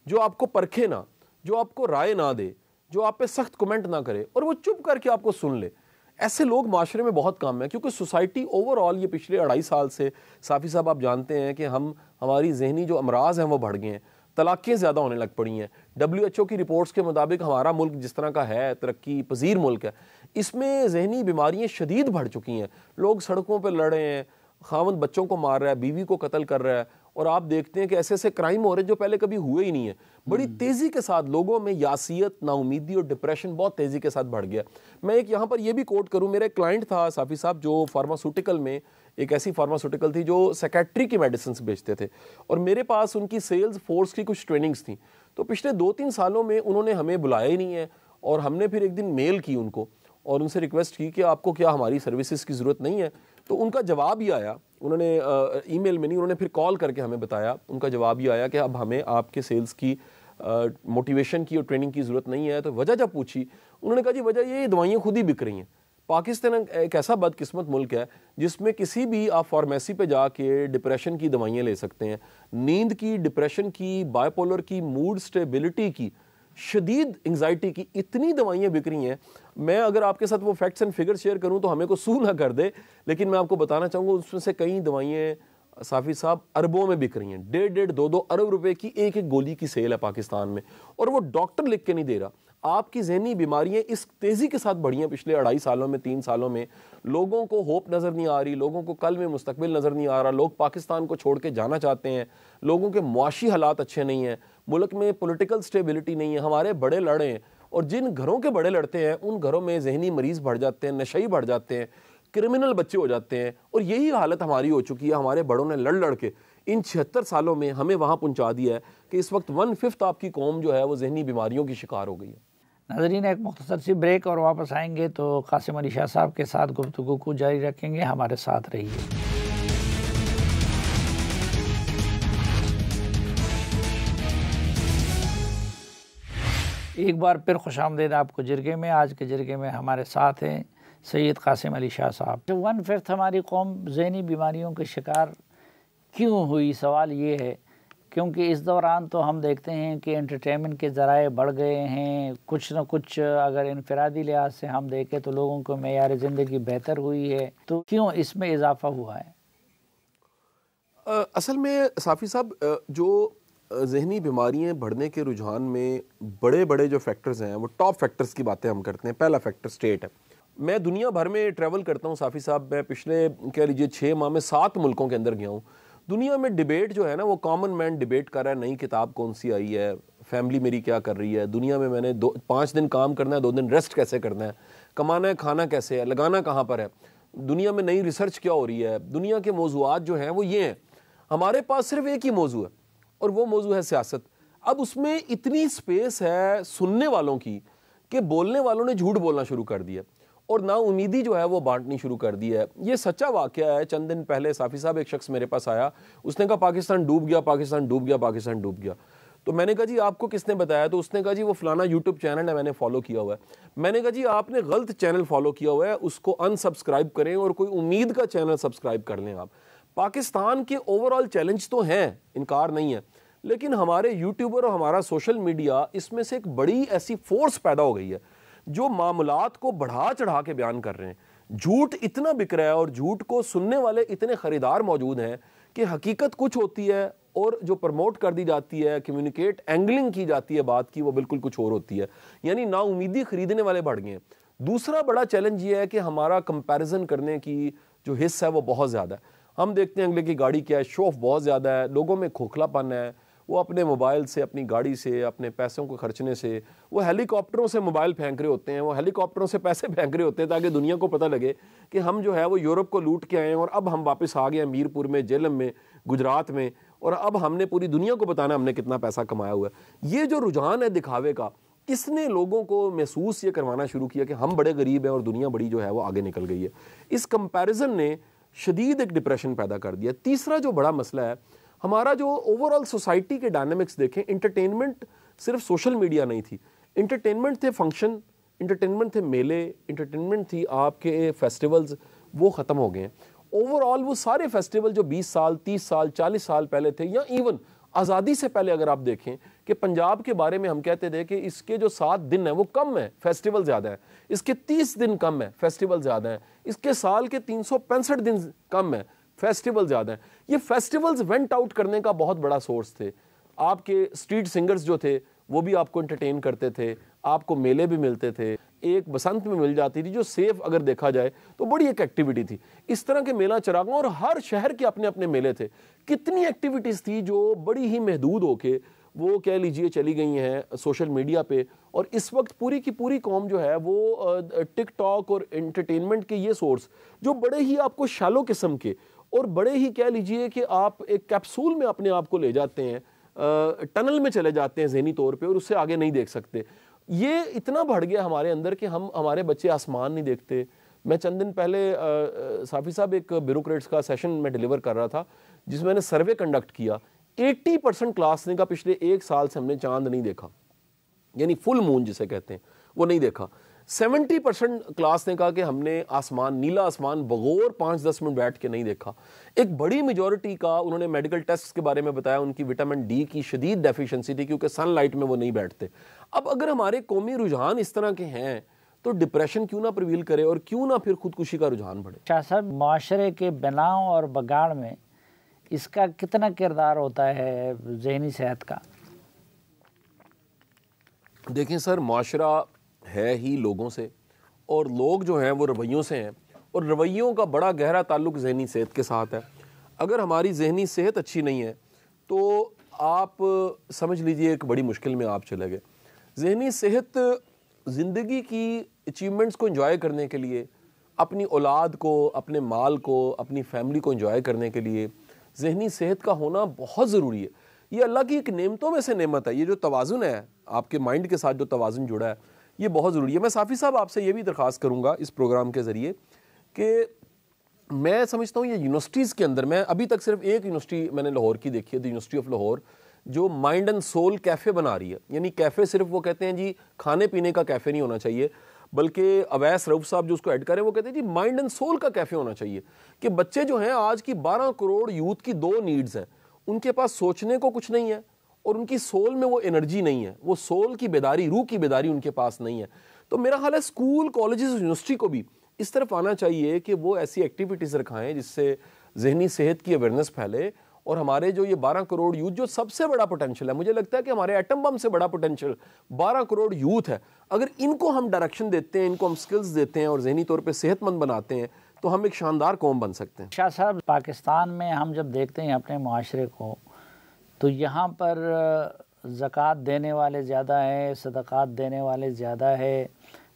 جو آپ کو پرکھے نہ، جو آپ کو رائے نہ دے، جو آپ پہ سخت کمنٹ نہ کرے، اور وہ چپ کر کے آپ کو سن لے۔ ایسے لوگ معاشرے میں بہت کم ہیں، کیونکہ سوسائٹی اوور آل یہ پچھلے 2.5 سال سے، صافی صاحب آپ جانتے ہیں کہ ہماری ذہنی جو امراض ہیں وہ بڑھ گئے ہیں، طلاقیں زیادہ ہونے لگ پڑی ہیں۔ WHO کی رپورٹس کے مطابق ہمارا ملک جس طرح کا ہے، ترقی پذیر ملک ہے، اس میں ذہنی بیماریاں شدید بڑھ چکی ہیں۔ لوگ سڑکوں پہ لڑ رہے ہیں، خاوند بچوں کو مار رہا ہے، بیوی کو قتل کر رہا ہے، اور آپ دیکھتے ہیں کہ ایسے ایسے کرائم ہو رہے ہیں جو پہلے کبھی ہوئے ہی نہیں ہیں۔ بڑی تیزی کے ساتھ لوگوں میں یاسیت، نا امیدی اور ڈپریشن بہت تیزی کے ساتھ بڑھ گیا۔ میں ایک یہاں پر یہ بھی کوٹ کروں، میرا ایک کلائنٹ تھا صافی صاحب جو فارماسوٹیکل میں، ایک ایسی فارماسوٹیکل تھی جو سیکیٹری کی میڈیسنز بیچتے تھے، اور میرے پاس ان کی سیلز فورس کی کچھ ٹریننگز تھیں۔ تو پچھلے 2-3 سالوں میں انہوں نے ہمیں بلایا ہی نہیں ہے، اور ہم نے پھر ایک دن میل کی ان کو اور ان سے ریکویسٹ کی کہ آپ کو کیا ہماری سروسز کی ضرورت نہیں ہے؟ تو ان کا جواب یہ آیا، انہوں نے ای میل میں نہیں، انہوں نے پھر کال کر کے ہمیں بتایا، ان کا جواب یہ آیا کہ اب ہمیں آپ کے سیلز کی موٹیویشن کی اور ٹریننگ کی ضرورت نہیں ہے۔ تو وجہ جب پوچھی، انہوں نے کہا جی وجہ یہ دوائیاں خود ہی بک رہی ہیں۔ پاکستان ایک ایسا بدقسمت ملک ہے جس میں کسی بھی آپ فارمیسی پہ جا کے ڈپریشن کی دوائیاں لے سکتے ہیں، نیند کی، ڈپریشن کی، بائی پولر کی، موڈ سٹیبلٹی کی، شدید انگزائٹی کی، اتنی دوائیاں بک رہی ہیں۔ میں اگر آپ کے ساتھ وہ فیکٹس اینڈ فگر شیئر کروں تو ہمیں کو سو نہ کر دے، لیکن میں آپ کو بتانا چاہوں گا اس میں سے کئی دوائیاں صافی صاحب اربوں میں بک رہی ہیں، 1.5-2 ارب روپے کی ایک ایک گولی کی سیل ہے پاکستان میں، اور وہ ڈاکٹر لکھ کے نہیں دے رہا، آپ کی ذہنی بیماریاں اس تیزی کے ساتھ بڑھی ہیں پچھلے 2.5 سالوں میں 3 سالوں میں. لوگوں کو ہوپ نظر نہیں آ رہی, لوگوں کو کل میں مستقبل نظر نہیں آ رہا, لوگ پاکستان کو چھوڑ کے جانا چاہتے ہیں, لوگوں کے معاشی حالات اچھے نہیں ہیں, ملک میں پولیٹیکل سٹیبلٹی نہیں ہے, ہمارے بڑے لڑے ہیں, اور جن گھروں کے بڑے لڑتے ہیں ان گھروں میں ذہنی مریض بڑھ جاتے ہیں, نشئی بڑھ جاتے ہیں, کرمنل بچے ہو جاتے ہیں. اور یہی حالت ہماری ہو چکی ہے. ہمارے بڑوں نے لڑ کے ان 76 سالوں میں ہمیں وہاں پہنچا دیا ہے کہ اس وقت 1/5 آپ کی قوم جو ہے وہ ذہنی بیماریوں کی شکار ہو گئی ہے. ناظرین ایک مختصر سی بریک اور واپس آئیں گے تو قاسم علی شاہ صاحب کے ساتھ گفتگو کو جاری رکھیں گے. ہمارے ساتھ رہیے. ایک بار پھر خوش آمدید آپ کو جرگے میں. آج کے جرگے میں ہمارے ساتھ ہیں سید قاسم علی شاہ صاحب. 1/5 ہماری قوم ذہنی بیماریوں کے شکار کیوں ہوئی؟ سوال یہ ہے کیونکہ اس دوران تو ہم دیکھتے ہیں کہ انٹرٹینمنٹ کے ذرائع بڑھ گئے ہیں. کچھ نہ کچھ اگر انفرادی لحاظ سے ہم دیکھیں تو لوگوں کو معیار زندگی بہتر ہوئی ہے. تو کیوں اس میں اضافہ ہوا ہے؟ اصل میں صافی صاحب جو ذہنی بیماریاں بڑھنے کے رجحان میں بڑے جو فیکٹرز ہیں وہ ٹاپ فیکٹرز کی باتیں ہم کرتے ہیں. پہلا فیکٹر سٹیٹ ہے. میں دنیا بھر میں ٹریول کرتا ہوں صافی صاحب. میں پچھلے کہہ لیجئے 6 ماہ میں 7 ملکوں کے اندر گیا ہوں. دنیا میں ڈیبیٹ جو ہے نا وہ کامن مین ڈیبیٹ کر رہا ہے نئی کتاب کون سی آئی ہے, فیملی میری کیا کر رہی ہے, دنیا میں نے 5 دن کام کرنا ہے 2 دن ریسٹ کیسے کرنا ہے, کمانا ہے کھانا کیسے ہے, لگانا کہاں پر ہے, دنیا میں نئی ریسرچ کیا ہو رہی ہے. دنیا کے موضوعات جو ہیں وہ یہ ہیں. ہمارے پاس صرف ایک ہی موضوع ہے اور وہ موضوع ہے سیاست. اب اس میں اتنی سپیس ہے سننے والوں کی کہ بولنے والوں نے جھوٹ بولنا شروع کر دیا اور نا امیدی جو ہے وہ بانٹنی شروع کر دی ہے. یہ سچا واقعہ ہے. چند دن پہلے صافی صاحب ایک شخص میرے پاس آیا, اس نے کہا پاکستان ڈوب گیا, پاکستان ڈوب گیا, پاکستان ڈوب گیا. تو میں نے کہا جی آپ کو کس نے بتایا؟ تو اس نے کہا جی وہ فلانا یوٹیوب چینل ہے میں نے فالو کیا ہوا ہے. میں نے کہا جی آپ نے غلط چینل فالو کیا ہوا ہے, اس کو ان سبسکرائب کریں اور کوئی امید کا چینل سبسکرائب کر لیں. آپ پاکستان کے اوورآل چیلنج تو ہیں, انکار نہیں ہے, لیکن ہمارے یوٹیوبر اور ہمارا سوشل میڈیا اس میں سے ایک بڑی ایسی فورس پیدا ہو گئی ہے جو معاملات کو بڑھا چڑھا کے بیان کر رہے ہیں. جھوٹ اتنا بک رہا ہے اور جھوٹ کو سننے والے اتنے خریدار موجود ہیں کہ حقیقت کچھ ہوتی ہے اور جو پرموٹ کر دی جاتی ہے, کمیونیکیٹ اینگلنگ کی جاتی ہے بات کی, وہ بالکل کچھ اور ہوتی ہے. یعنی نا امیدی خریدنے والے بڑھ گئے ہیں. دوسرا بڑا چیلنج یہ ہے کہ ہمارا کمپیریزن کرنے کی جو حص ہے وہ بہت زیادہ ہے. ہم دیکھتے ہیں اگلے کی گاڑی کیا ہے, شو آف بہت زیادہ ہے, لوگوں میں کھوکھلا پن ہے. وہ اپنے موبائل سے, اپنی گاڑی سے, اپنے پیسوں کو خرچنے سے, وہ ہیلی کاپٹروں سے موبائل پھینک رہے ہوتے ہیں, وہ ہیلی کاپٹروں سے پیسے پھینک رہے ہوتے ہیں تاکہ دنیا کو پتہ لگے کہ ہم جو ہے وہ یورپ کو لوٹ کے آئے ہیں اور اب ہم واپس آ گئے ہیں میرپور میں, جہلم میں, گجرات میں, اور اب ہم نے پوری دنیا کو بتانا ہم نے کتنا پیسہ کمایا ہوا ہے. یہ جو رجحان ہے دکھاوے کا, اس نے لوگوں کو محسوس یہ کروانا شروع کیا کہ ہم بڑے غریب ہیں اور دنیا بڑی جو ہے وہ آگے نکل گئی ہے. اس کمپیریزن نے شدید ایک ڈپریشن پیدا کر دیا. تیسرا جو بڑا مسئلہ ہے, ہمارا جو اوورآل سوسائٹی کے ڈائنامکس دیکھیں, انٹرٹینمنٹ صرف سوشل میڈیا نہیں تھی. انٹرٹینمنٹ تھے فنکشن, انٹرٹینمنٹ تھے میلے, انٹرٹینمنٹ تھی آپ کے فیسٹیولز, وہ ختم ہو گئے ہیں. اوورآل وہ سارے فیسٹیول جو 20 سال 30 سال 40 سال پہلے تھے, یا ایون آزادی سے پہلے اگر آپ دیکھیں کہ پنجاب کے بارے میں ہم کہتے تھے کہ اس کے جو 7 دن ہیں وہ کم ہیں, فیسٹیول زیادہ ہیں, اس کے 30 دن کم ہیں, فیسٹیول زیادہ ہیں, اس کے سال کے 365 دن کم ہیں, فیسٹیول زیادہ ہیں. یہ فیسٹیولز وینٹ آؤٹ کرنے کا بہت بڑا سورس تھے. آپ کے اسٹریٹ سنگرز جو تھے وہ بھی آپ کو انٹرٹین کرتے تھے, آپ کو میلے بھی ملتے تھے, ایک بسنت میں مل جاتی تھی جو سیف اگر دیکھا جائے تو بڑی ایک ایکٹیویٹی تھی. اس طرح کے میلہ چراغوں, اور ہر شہر کے اپنے اپنے میلے تھے. کتنی ایکٹیویٹیز تھی جو بڑی ہی محدود ہو کے وہ کہہ لیجئے چلی گئی ہیں سوشل میڈیا پہ. اور اس وقت پوری کی پوری قوم جو ہے وہ ٹک ٹاک اور انٹرٹینمنٹ کے یہ سورس جو بڑے ہی آپ کو شالو قسم کے اور بڑے ہی کہہ لیجئے کہ آپ ایک کیپسول میں اپنے آپ کو لے جاتے ہیں, ٹنل میں چلے جاتے ہیں ذہنی طور پہ اور اس سے آگے نہیں دیکھ سکتے. یہ اتنا بڑھ گیا ہمارے اندر کہ ہمارے بچے آسمان نہیں دیکھتے. میں چند دن پہلے صافی صاحب ایک بیوروکریٹس کا سیشن میں ڈیلیور کر رہا تھا جس میں نے سروے کنڈکٹ کیا. 80% کلاس نے کہا پچھلے 1 سال سے ہم نے چاند نہیں دیکھا, یعنی فل مون جسے کہتے ہیں وہ نہیں دیکھا. 70% کلاس نے کہا کہ ہم نے آسمان, نیلا آسمان بغور 5-10 منٹ بیٹھ کے نہیں دیکھا. ایک بڑی میجورٹی کا انہوں نے میڈیکل ٹیسٹ کے بارے میں بتایا, ان کی وٹامن ڈی کی شدید ڈیفیشنسی تھی کیونکہ سن لائٹ میں وہ نہیں بیٹھتے. اب اگر ہمارے قومی رجحان اس طرح کے ہیں تو ڈپریشن کیوں نہ پرویل کرے اور کیوں نہ پھر خودکشی کا رجحان بڑھے. شاہ صاحب, معاشرے کے بناؤ اور بگاڑ میں اس کا کتنا کردار ہوتا ہے ذہنی صحت کا؟ دیکھیں سر، معاشرہ ہے ہی لوگوں سے، اور لوگ جو ہیں وہ رویوں سے ہیں، اور رویوں کا بڑا گہرا تعلق ذہنی صحت کے ساتھ ہے۔ اگر ہماری ذہنی صحت اچھی نہیں ہے تو آپ سمجھ لیجئے ایک بڑی مشکل میں آپ چلے گئے۔ ذہنی صحت زندگی کی اچیومنٹس کو انجوائے کرنے کے لیے، اپنی اولاد کو، اپنے مال کو، اپنی فیملی کو انجوائے کرنے کے لیے ذہنی صحت کا ہونا بہت ضروری ہے۔ یہ اللہ کی ایک نعمتوں میں سے نعمت ہے۔ یہ جو توازن ہے، آپ کے مائنڈ کے ساتھ جو توازن جڑا ہے، یہ بہت ضروری ہے۔ میں صافی صاحب آپ سے یہ بھی درخواست کروں گا اس پروگرام کے ذریعے کہ میں سمجھتا ہوں یہ یونیورسٹیز کے اندر، میں ابھی تک صرف ایک یونیورسٹی میں نے لاہور کی دیکھی ہے، دی یونیورسٹی آف لاہور، جو مائنڈ اینڈ سول کیفے بنا رہی ہے۔ یعنی کیفے صرف وہ کہتے ہیں جی کھانے پینے کا کیفے نہیں ہونا چاہیے، بلکہ اویس رؤف صاحب جو اس کو ایڈ کریں وہ کہتے ہیں جی مائنڈ اینڈ سول کا کیفے ہونا چاہیے، کہ بچے جو ہیں آج کی 12 کروڑ یوتھ کی 2 نیڈز ہیں، ان کے پاس سوچنے کو کچھ نہیں ہے، اور ان کی سول میں وہ انرجی نہیں ہے، وہ سول کی بیداری، روح کی بیداری ان کے پاس نہیں ہے۔ تو میرا خیال ہے اسکول، کالجز، یونیورسٹی کو بھی اس طرف آنا چاہیے کہ وہ ایسی ایکٹیویٹیز رکھائیں جس سے ذہنی صحت کی اویئرنیس پھیلے، اور ہمارے جو یہ 12 کروڑ یوتھ، جو سب سے بڑا پوٹینشل ہے، مجھے لگتا ہے کہ ہمارے ایٹم بم سے بڑا پوٹینشل 12 کروڑ یوتھ ہے، اگر ان کو ہم ڈائریکشن دیتے ہیں، ان کو ہم سکلز دیتے ہیں اور ذہنی طور پہ صحت مند بناتے ہیں تو ہم ایک شاندار قوم بن سکتے ہیں۔ شاہ صاحب، پاکستان میں ہم جب دیکھتے ہیں اپنے معاشرے کو تو یہاں پر زکوٰۃ دینے والے زیادہ ہیں، صدقات دینے والے زیادہ ہے،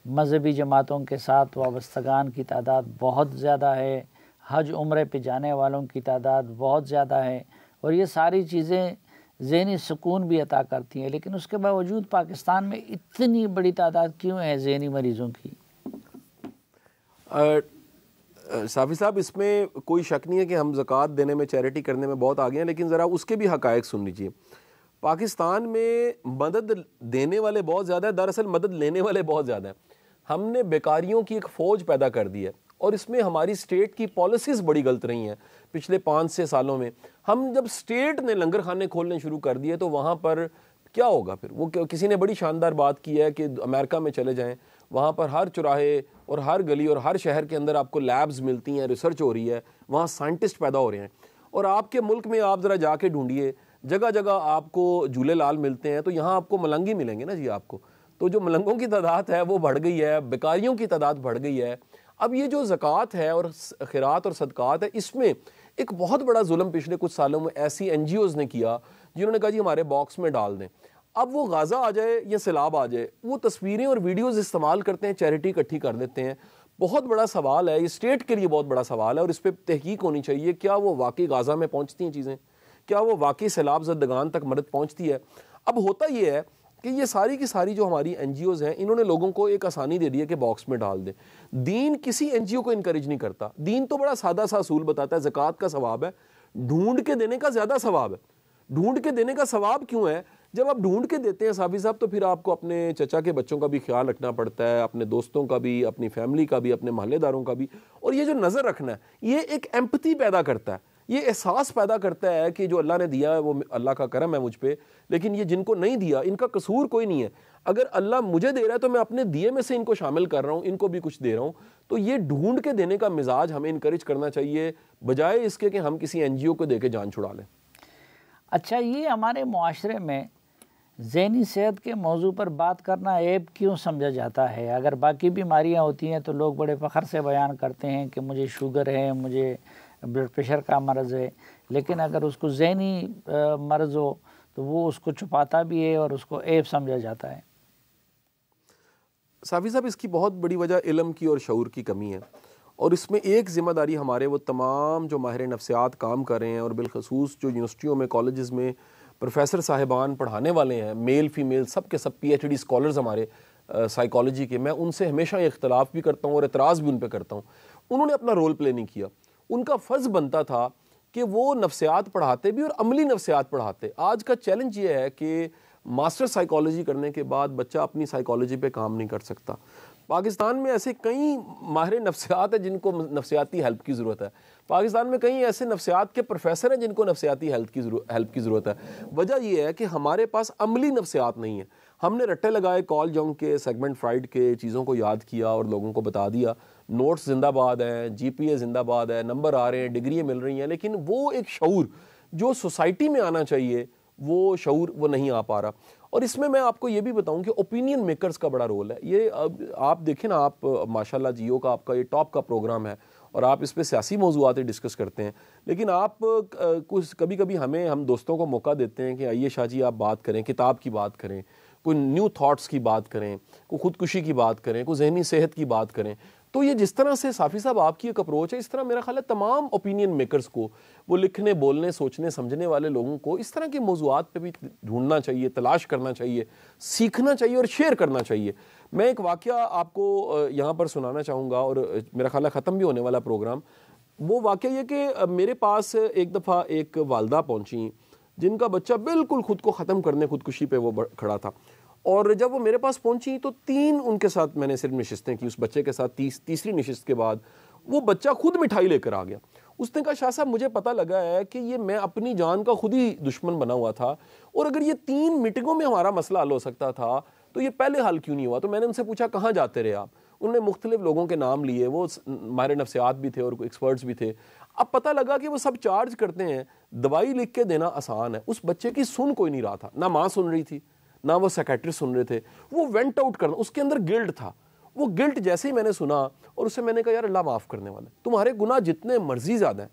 مذہبی جماعتوں کے ساتھ وابستگان کی تعداد بہت زیادہ ہے، حج عمرے پہ جانے والوں کی تعداد بہت زیادہ ہے، اور یہ ساری چیزیں ذہنی سکون بھی عطا کرتی ہیں، لیکن اس کے باوجود پاکستان میں اتنی بڑی تعداد کیوں ہے ذہنی مریضوں کی؟ صافی صاحب، اس میں کوئی شک نہیں ہے کہ ہم زکوٰۃ دینے میں، چیریٹی کرنے میں بہت آگے ہیں، لیکن ذرا اس کے بھی حقائق سن لیجیے۔ پاکستان میں مدد دینے والے بہت زیادہ ہیں، دراصل مدد لینے والے بہت زیادہ ہیں۔ ہم نے بیکاریوں کی ایک فوج پیدا کر دی ہے، اور اس میں ہماری اسٹیٹ کی پالیسیز بڑی غلط رہی ہیں پچھلے 5-6 سالوں میں۔ ہم جب اسٹیٹ نے لنگر خانے کھولنے شروع کر دیے تو وہاں پر کیا ہوگا پھر؟ وہ کسی نے بڑی شاندار بات کی ہے کہ امریکہ میں چلے جائیں، وہاں پر ہر چوراہے اور ہر گلی اور ہر شہر کے اندر آپ کو لیبز ملتی ہیں، ریسرچ ہو رہی ہے، وہاں سائنٹسٹ پیدا ہو رہے ہیں۔ اور آپ کے ملک میں آپ ذرا جا کے ڈھونڈیے، جگہ جگہ آپ کو جھولے لال ملتے ہیں، تو یہاں آپ کو ملنگ ہی ملیں گے نا جی آپ کو۔ تو جو ملنگوں کی تعداد ہے وہ بڑھ گئی ہے، بیکاریوں کی تعداد بڑھ گئی ہے۔ اب یہ جو زکوٰۃ ہے اور خیرات اور صدقات ہے، اس میں ایک بہت بڑا ظلم پچھلے کچھ سالوں میں ایسی این جی اوز نے کیا جنہوں نے کہا جی ہمارے باکس میں ڈال دیں۔ اب وہ غازہ آ جائے یا سیلاب آ جائے، وہ تصویریں اور ویڈیوز استعمال کرتے ہیں، چیریٹی اکٹھی کر دیتے ہیں۔ بہت بڑا سوال ہے، یہ اسٹیٹ کے لیے بہت بڑا سوال ہے، اور اس پہ تحقیق ہونی چاہیے، کیا وہ واقعی غازہ میں پہنچتی ہیں چیزیں؟ کیا وہ واقعی سیلاب زدگان تک مدد پہنچتی ہے؟ اب ہوتا یہ ہے کہ یہ ساری کی ساری جو ہماری این جی اوز ہیں، انہوں نے لوگوں کو ایک آسانی دے دی ہے کہ باکس میں ڈال دیں۔ دین کسی این جی او کو انکریج نہیں کرتا۔ دین تو بڑا سادہ سا اصول بتاتا ہے، زکوٰۃ کا ثواب ہے، ڈھونڈ کے دینے کا زیادہ ثواب ہے۔ ڈھونڈ کے دینے کا ثواب کیوں ہے؟ جب آپ ڈھونڈ کے دیتے ہیں صافی صاحب، تو پھر آپ کو اپنے چچا کے بچوں کا بھی خیال رکھنا پڑتا ہے، اپنے دوستوں کا بھی، اپنی فیملی کا بھی، اپنے محلے داروں کا بھی، اور یہ جو نظر رکھنا ہے یہ ایک ایمپتھی پیدا کرتا ہے، یہ احساس پیدا کرتا ہے کہ جو اللہ نے دیا ہے وہ اللہ کا کرم ہے مجھ پہ، لیکن یہ جن کو نہیں دیا ان کا قصور کوئی نہیں ہے۔ اگر اللہ مجھے دے رہا ہے تو میں اپنے دیے میں سے ان کو شامل کر رہا ہوں، ان کو بھی کچھ دے رہا ہوں۔ تو یہ ڈھونڈ کے دینے کا مزاج ہمیں انکریج کرنا چاہیے، بجائے اس کے کہ ہم کسی این جی او کو دے کے جان چھڑا لیں۔ اچھا، یہ ہمارے معاشرے میں ذہنی صحت کے موضوع پر بات کرنا عیب کیوں سمجھا جاتا ہے؟ اگر باقی بیماریاں ہوتی ہیں تو لوگ بڑے فخر سے بیان کرتے ہیں کہ مجھے شوگر ہے، مجھے بلڈ پریشر کا مرض ہے، لیکن اگر اس کو ذہنی مرض ہو تو وہ اس کو چھپاتا بھی ہے اور اس کو عیب سمجھا جاتا ہے۔ صافی صاحب، اس کی بہت بڑی وجہ علم کی اور شعور کی کمی ہے، اور اس میں ایک ذمہ داری ہمارے وہ تمام جو ماہر نفسیات کام کر رہے ہیں، اور بالخصوص جو یونیورسٹیوں میں، کالجز میں پروفیسر صاحبان پڑھانے والے ہیں، میل فیمیل سب کے سب پی ایچ ڈی اسکالرز ہمارے سائیکالوجی کے، میں ان سے ہمیشہ اختلاف بھی کرتا ہوں اور اعتراض بھی ان پہ کرتا ہوں۔ انہوں نے اپنا رول پلے نہیں کیا۔ ان کا فرض بنتا تھا کہ وہ نفسیات پڑھاتے بھی اور عملی نفسیات پڑھاتے۔ آج کا چیلنج یہ ہے کہ ماسٹر سائیکالوجی کرنے کے بعد بچہ اپنی سائیکالوجی پہ کام نہیں کر سکتا۔ پاکستان میں ایسے کئی ماہر نفسیات ہیں جن کو نفسیاتی ہیلپ کی ضرورت ہے۔ پاکستان میں کئی ایسے نفسیات کے پروفیسر ہیں جن کو نفسیاتی ہیلپ کی ضرورت ہے۔ وجہ یہ ہے کہ ہمارے پاس عملی نفسیات نہیں ہیں۔ ہم نے رٹے لگائے کال جنگ کے، سیگمنٹ فرائڈ کے، چیزوں کو یاد کیا اور لوگوں کو بتا دیا، نوٹس زندہ باد ہیں، جی پی اے زندہ باد ہے، نمبر آ رہے ہیں، ڈگریاں مل رہی ہیں، لیکن وہ ایک شعور جو سوسائٹی میں آنا چاہیے وہ شعور وہ نہیں آ پا رہا. اور اس میں آپ کو یہ بھی بتاؤں کہ اوپینین میکرز کا بڑا رول ہے. یہ آپ دیکھیں نا, آپ ماشاءاللہ جیو کا آپ کا یہ ٹاپ کا پروگرام ہے اور آپ اس پہ سیاسی موضوعات ڈسکس کرتے ہیں, لیکن آپ کبھی کبھی ہم دوستوں کو موقع دیتے ہیں کہ آئیے شاہ جی آپ بات کریں, کتاب کی بات کریں, کوئی نیو تھاٹس کی بات کریں, کوئی خودکشی کی بات کریں, کوئی ذہنی صحت کی بات کریں. تو یہ جس طرح سے صافی صاحب آپ کی ایک اپروچ ہے, اس طرح میرا خیال ہے تمام اوپینین میکرز کو, وہ لکھنے بولنے سوچنے سمجھنے والے لوگوں کو اس طرح کے موضوعات پہ بھی ڈھونڈنا چاہیے, تلاش کرنا چاہیے, سیکھنا چاہیے اور شیئر کرنا چاہیے. میں ایک واقعہ آپ کو یہاں پر سنانا چاہوں گا اور میرا خیال ہے ختم بھی ہونے والا پروگرام. وہ واقعہ یہ کہ میرے پاس ایک دفعہ ایک والدہ پہنچی جن کا بچہ بالکل خود کو ختم کرنے خودکشی پہ وہ کھڑا تھا, اور جب وہ میرے پاس پہنچی تو 3 ان کے ساتھ میں نے صرف نشستیں کی. اس بچے کے ساتھ تیسری نشست کے بعد وہ بچہ خود مٹھائی لے کر آ گیا. اس نے کہا شاہ صاحب مجھے پتہ لگا ہے کہ یہ میں اپنی جان کا خود ہی دشمن بنا ہوا تھا, اور اگر یہ 3 میٹنگوں میں ہمارا مسئلہ حل ہو سکتا تھا تو یہ پہلے حل کیوں نہیں ہوا. تو میں نے ان سے پوچھا کہاں جاتے رہے آپ. انہوں نے مختلف لوگوں کے نام لیے, وہ ماہر نفسیات بھی تھے اور ایکسپرٹس بھی تھے. اب پتہ لگا کہ وہ سب چارج کرتے ہیں, دوائی لکھ کے دینا آسان ہے. اس بچے کی سن کوئی نہیں رہا تھا, نہ ماں سن رہی تھی نہ وہ سیکیٹرسٹ سن رہے تھے. وہ وینٹ آؤٹ کرنا, اس کے اندر گلٹ تھا. وہ گلٹ جیسے ہی میں نے سنا اور اسے میں نے کہا یار اللہ معاف کرنے والا ہے, تمہارے گناہ جتنے مرضی زیادہ ہیں,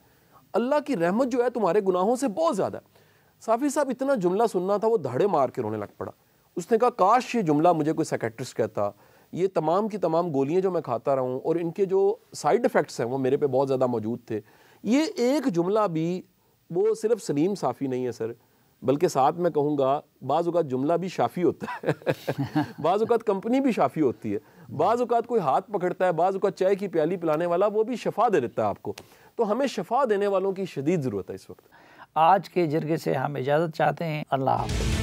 اللہ کی رحمت جو ہے تمہارے گناہوں سے بہت زیادہ ہے. صافی صاحب اتنا جملہ سننا تھا, وہ دھاڑے مار کے رونے لگ پڑا. اس نے کہا کاش یہ جملہ مجھے کوئی سیکیٹرسٹ کہتا. یہ تمام کی تمام گولیاں جو میں کھاتا رہا ہوں اور ان کے جو سائیڈ ایفیکٹس ہیں وہ میرے پہ بہت زیادہ موجود تھے. یہ ایک جملہ بھی وہ صرف سلیم صافی نہیں ہے سر, بلکہ ساتھ میں کہوں گا بعض اوقات جملہ بھی شافی ہوتا ہے بعض اوقات کمپنی بھی شافی ہوتی ہے, بعض اوقات کوئی ہاتھ پکڑتا ہے, بعض اوقات چائے کی پیالی پلانے والا وہ بھی شفا دے دیتا ہے آپ کو. تو ہمیں شفا دینے والوں کی شدید ضرورت ہے اس وقت. آج کے جرگے سے ہم اجازت چاہتے ہیں. اللہ حافظ.